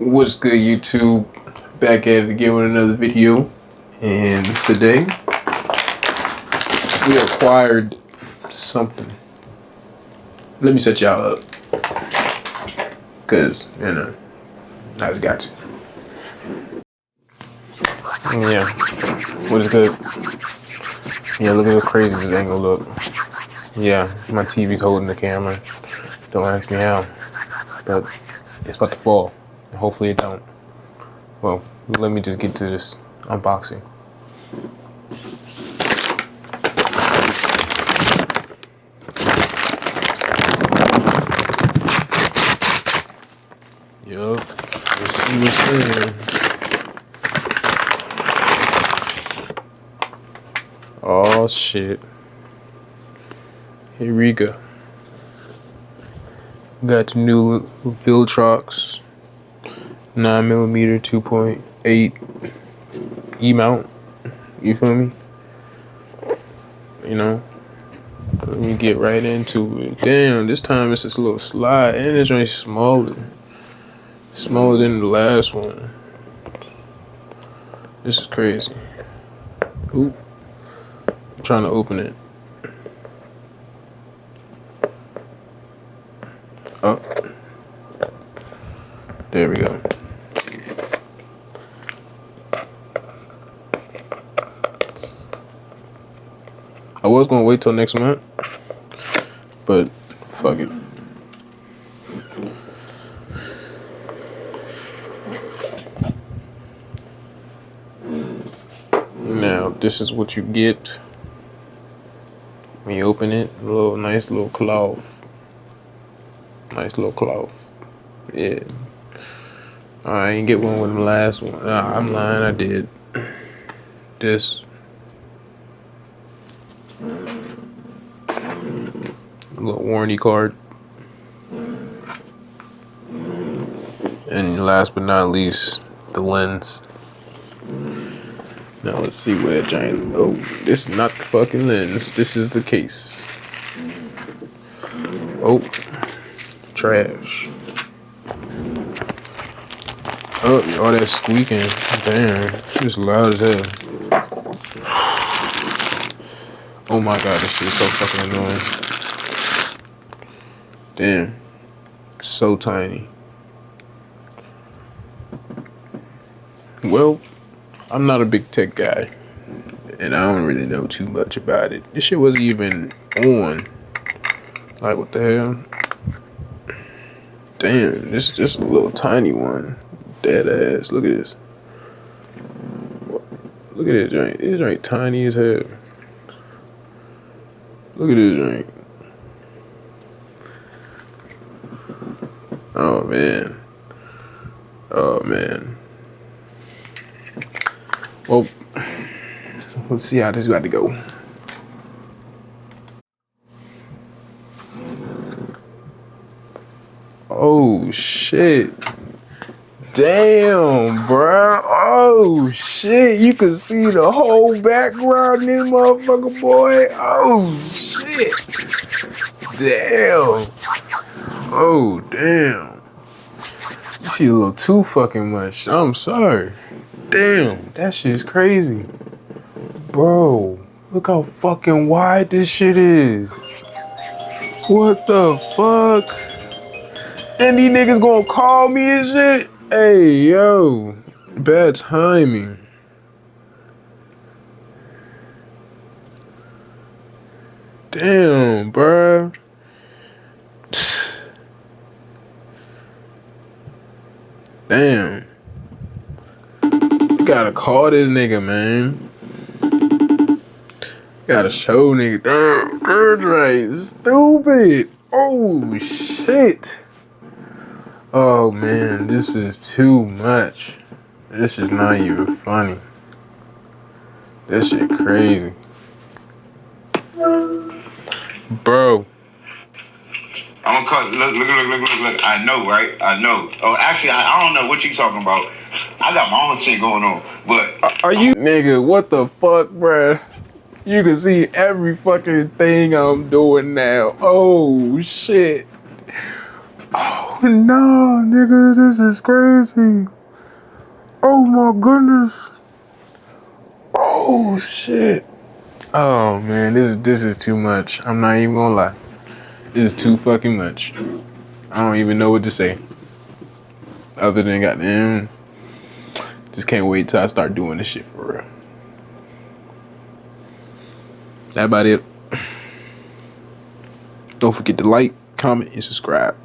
What's good, YouTube? Back at it again with another video, and today we acquired something. Let me set y'all up, cause I just got to. Yeah, what is good? Yeah, look at how crazy this angle look. Yeah, my TV's holding the camera. Don't ask me how, but it's about to fall. Hopefully it don't. Well, let me just get to this unboxing. Yup. Let's see what's in here. Oh shit. Here we go. Got the new viltrox 9mm 2.8 E mount. You feel me? You know. Let me get right into it. Damn, this time it's just a little slide, and it's really smaller than the last one. This is crazy. Oop. I'm trying to open it. Oh, there we go. I was gonna wait till next month, but fuck it. Now this is what you get when you open it. Nice little cloth. Nice little cloth. Yeah. I ain't get one with the last one. Nah, I'm lying. I did. This. A little warranty card. And last but not least, the lens. Now let's see where that giant. Oh, this is not the fucking lens. This is the case. Oh. Trash. Oh, all that squeaking. Damn, it's loud as hell. Oh my god, this shit is so fucking annoying. Damn. So tiny. Well, I'm not a big tech guy, and I don't really know too much about it. This shit wasn't even on. Like, what the hell? Damn, this is just a little tiny one. Dead ass. Look at this. Look at this joint. This joint tiny as hell. Look at this joint. Oh man. Oh man. Well, let's see how this is about to go. Oh shit. Damn, bruh. Oh shit. You can see the whole background in this motherfucker, boy. Oh shit. Damn. Oh damn. You see a little too fucking much. I'm sorry. Damn, that shit's crazy. Bro, look how fucking wide this shit is. What the fuck? And these niggas gonna call me and shit? Hey, yo. Bad timing. Damn, bruh. Damn. You gotta call this nigga, man. You gotta show nigga. Damn, that's right. Stupid. Oh, shit. Oh man, this is too much. This is not even funny. This shit crazy. Bro. I'm gonna cut. Look. I know, right? I know. Oh, actually, I don't know what you talking about. I got my own shit going on. But are you nigga? What the fuck, bruh? You can see every fucking thing I'm doing now. Oh shit. Oh No, nigga, this is crazy. Oh my goodness. Oh shit. Oh man, this is too much. I'm not even gonna lie. This is too fucking much. I don't even know what to say. Other than goddamn, just can't wait till I start doing this shit for real. That about it. Don't forget to like, comment, and subscribe.